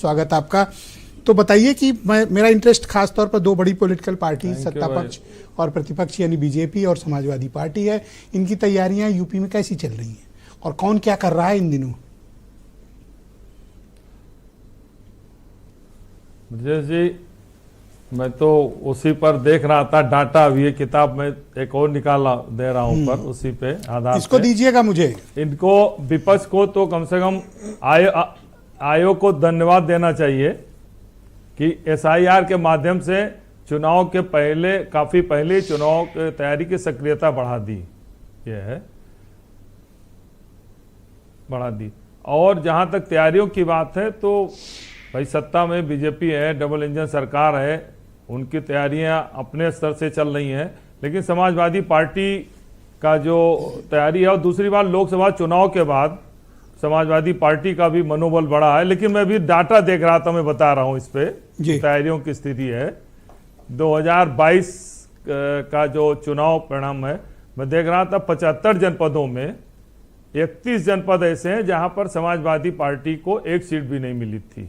स्वागत आपका। तो बताइए कि मेरा इंटरेस्ट खास तौर पर दो बड़ी पॉलिटिकल पार्टी सत्ता पक्ष और प्रतिपक्ष यानी बीजेपी और समाजवादी पार्टी है। इनकी तैयारियां यूपी में कैसी चल रही हैं और कौन क्या कर रहा है इन दिनों? जी मैं तो उसी पर देख रहा था डाटा। अभी ये किताब में एक और निकाला दे रहा हूं पर उसी पे आधार इसको दीजिएगा मुझे। इनको विपक्ष को तो कम से कम आयोग को धन्यवाद देना चाहिए कि एसआईआर के माध्यम से चुनाव के पहले काफी पहले चुनाव की तैयारी की सक्रियता बढ़ा दी। ये है बढ़ा दी। और जहां तक तैयारियों की बात है तो भाई सत्ता में बीजेपी है, डबल इंजन सरकार है, उनकी तैयारियां अपने स्तर से चल रही हैं। लेकिन समाजवादी पार्टी का जो तैयारी है, और दूसरी बात लोकसभा चुनाव के बाद समाजवादी पार्टी का भी मनोबल बढ़ा है। लेकिन मैं भी डाटा देख रहा था, मैं बता रहा हूं इस पे तैयारियों की स्थिति है। 2022 का जो चुनाव परिणाम है, मैं देख रहा था 75 जनपदों में 31 जनपद ऐसे हैं जहां पर समाजवादी पार्टी को एक सीट भी नहीं मिली थी।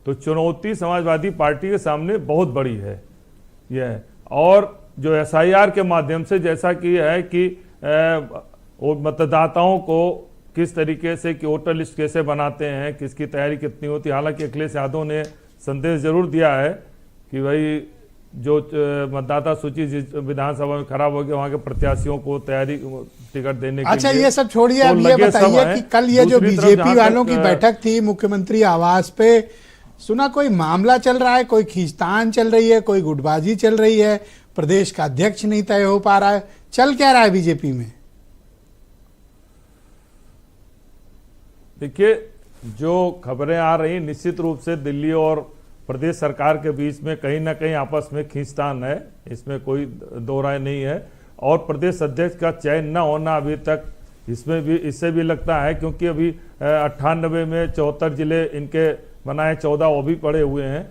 तो चुनौती समाजवादी पार्टी के सामने बहुत बड़ी है यह। और जो एसआईआर के माध्यम से जैसा कि है कि मतदाताओं को किस तरीके से कि वोटर लिस्ट कैसे बनाते हैं, किसकी तैयारी कितनी होती है। हालांकि अखिलेश यादव ने संदेश जरूर दिया है कि भाई जो मतदाता सूची जिस विधानसभा में खराब हो गया वहां के प्रत्याशियों को तैयारी टिकट देने के लिए। ये सब छोड़िए, अब ये बताइए कि कल ये जो बीजेपी वालों की बैठक थी मुख्यमंत्री आवास पे, सुना कोई मामला चल रहा है, कोई खींचतान चल रही है, कोई गुटबाजी चल रही है, प्रदेश का अध्यक्ष नहीं तय हो पा रहा है, चल क्या रहा है बीजेपी में? देखिए जो खबरें आ रही निश्चित रूप से दिल्ली और प्रदेश सरकार के बीच में कहीं ना कहीं आपस में खींचतान है, इसमें कोई दो राय नहीं है। और प्रदेश अध्यक्ष का चयन न होना अभी तक इसमें भी इससे भी लगता है, क्योंकि अभी 98 में 74 जिले इनके बनाए, 14 वो भी पड़े हुए हैं।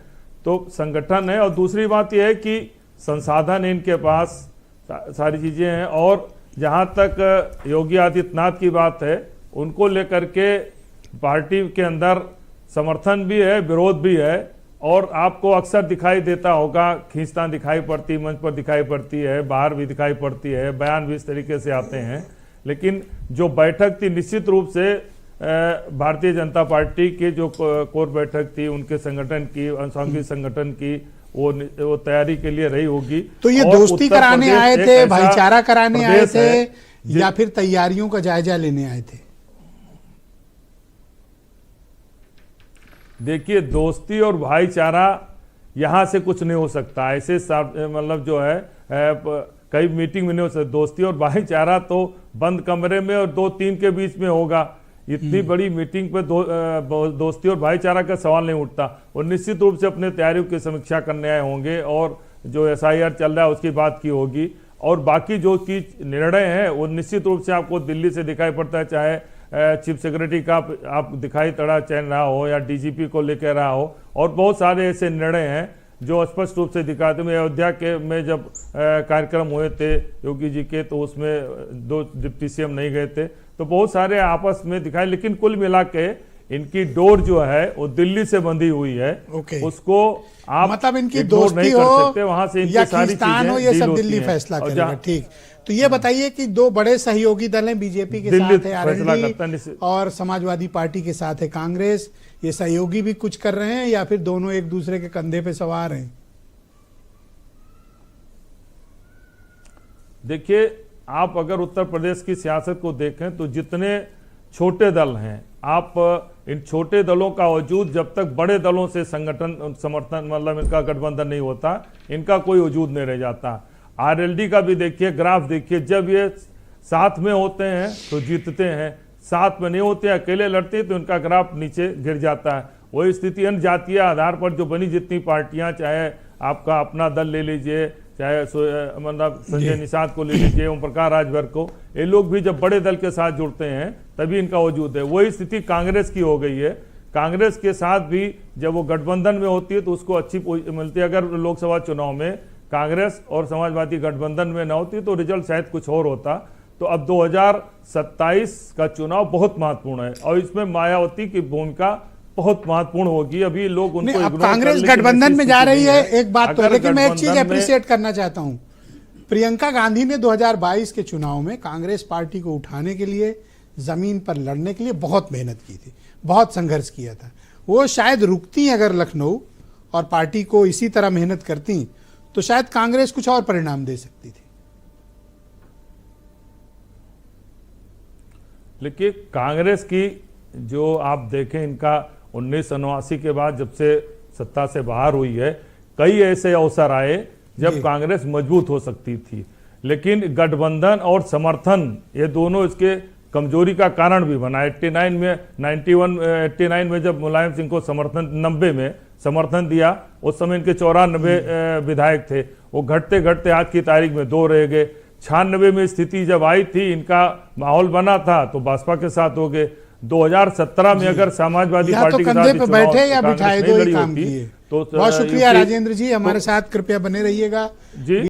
तो संगठन है। और दूसरी बात यह है कि संसाधन इनके पास सारी चीजें हैं। और जहां तक योगी आदित्यनाथ की बात है, उनको लेकर के पार्टी के अंदर समर्थन भी है, विरोध भी है। और आपको अक्सर दिखाई देता होगा खींचतान दिखाई पड़ती, मंच पर दिखाई पड़ती है, बाहर भी दिखाई पड़ती है, बयान भी इस तरीके से आते हैं। लेकिन जो बैठक थी निश्चित रूप से भारतीय जनता पार्टी की जो कोर बैठक थी, उनके संगठन की, अनुषंगिक संगठन की, वो तैयारी के लिए रही होगी। तो ये दोस्ती कराने आए थे, भाईचारा कराने आए थे, या फिर तैयारियों का जायजा लेने आए थे? देखिए दोस्ती और भाईचारा यहां से कुछ नहीं हो सकता। ऐसे मतलब जो है कई मीटिंग में नहीं हो सकता। दोस्ती और भाईचारा तो बंद कमरे में और 2-3 के बीच में होगा। इतनी बड़ी मीटिंग पे दोस्ती और भाईचारा का सवाल नहीं उठता। और निश्चित रूप से अपने तैयारियों की समीक्षा करने आए होंगे और जो एसआईआर चल रहा है उसकी बात की होगी। और बाकी जो की निर्णय है वो निश्चित रूप से आपको दिल्ली से दिखाई पड़ता है, चाहे चीफ सेक्रेटरी का आप दिखाई तड़ा चयन रहा हो या डीजीपी को लेकर रहा हो। और बहुत सारे ऐसे निर्णय हैं जो स्पष्ट रूप से दिखाते हैं। अयोध्या के में जब कार्यक्रम हुए थे योगी जी के, तो उसमें 2 डिप्टी सीएम नहीं गए थे। तो बहुत सारे आपस में दिखाए। लेकिन कुल मिला के इनकी डोर जो है वो दिल्ली से बंधी हुई है। उसको आप मतलब इनकी दोस्ती हो वहां से या खींचतान हो, ये सब दिल्ली फैसला करेगा। ठीक, तो ये बताइए कि दो बड़े सहयोगी दल हैं, बीजेपी के साथ है आरएलडी और समाजवादी पार्टी के साथ है कांग्रेस। ये सहयोगी भी कुछ कर रहे हैं या फिर दोनों एक दूसरे के कंधे पे सवार हैं? देखिए आप अगर उत्तर प्रदेश की सियासत को देखें तो जितने छोटे दल हैं, आप इन छोटे दलों का वजूद जब तक बड़े दलों से संगठन समर्थन मतलब इनका गठबंधन नहीं होता, इनका कोई वजूद नहीं रह जाता। आरएलडी का भी देखिए, ग्राफ देखिए, जब ये साथ में होते हैं तो जीतते हैं, साथ में नहीं होते अकेले लड़ते हैं तो इनका ग्राफ नीचे गिर जाता है। वही स्थिति अन्य जातीय आधार पर जो बनी जितनी पार्टियां, चाहे आपका अपना दल ले लीजिए, चाहे मतलब संजय निषाद को ले लीजिए, ओम प्रकाश राजभर को, ये लोग भी जब बड़े दल के साथ जुड़ते हैं तभी इनका वजूद है। वही स्थिति कांग्रेस की हो गई है। कांग्रेस के साथ भी जब वो गठबंधन में होती है तो उसको अच्छी मिलती है। अगर लोकसभा चुनाव में कांग्रेस और समाजवादी गठबंधन में न होती तो रिजल्ट शायद कुछ और होता। तो अब 2027 का चुनाव बहुत महत्वपूर्ण है और इसमें मायावती की भूमिका बहुत महत्वपूर्ण होगी। अभी लोग उनको नहीं, अब इग्नोर कर कांग्रेस लेकिन गठबंधन ऐसी में जा स्थिति रही नहीं है, एक बात तो है, अगर लेकिन मैं एक चीज गठबंधन में- अप्रिशिएट करना चाहता हूं। प्रियंका गांधी ने 2022 के चुनाव में कांग्रेस पार्टी को उठाने के लिए, जमीन पर लड़ने के लिए बहुत मेहनत की थी, बहुत संघर्ष किया था। वो शायद रुकती अगर लखनऊ और पार्टी को इसी तरह मेहनत करती तो शायद कांग्रेस कुछ और परिणाम दे सकती थी। लेकिन कांग्रेस की जो आप देखें, इनका 1989 के बाद जब से सत्ता से बाहर हुई है, कई ऐसे अवसर आए जब कांग्रेस मजबूत हो सकती थी, लेकिन गठबंधन और समर्थन ये दोनों इसके कमजोरी का कारण भी बना। 89 में जब मुलायम सिंह को समर्थन 90 में समर्थन दिया, उस समय इनके 94 विधायक थे, वो घटते घटते आज की तारीख में 2 रह गए। 96 में स्थिति जब आई थी, इनका माहौल बना था तो भाजपा के साथ हो गए। 2017 में अगर समाजवादी पार्टी के साथ बैठे या बिठाए, दो ही काम किए। तो बहुत शुक्रिया राजेंद्र जी, हमारे साथ कृपया बने रहिएगा जी।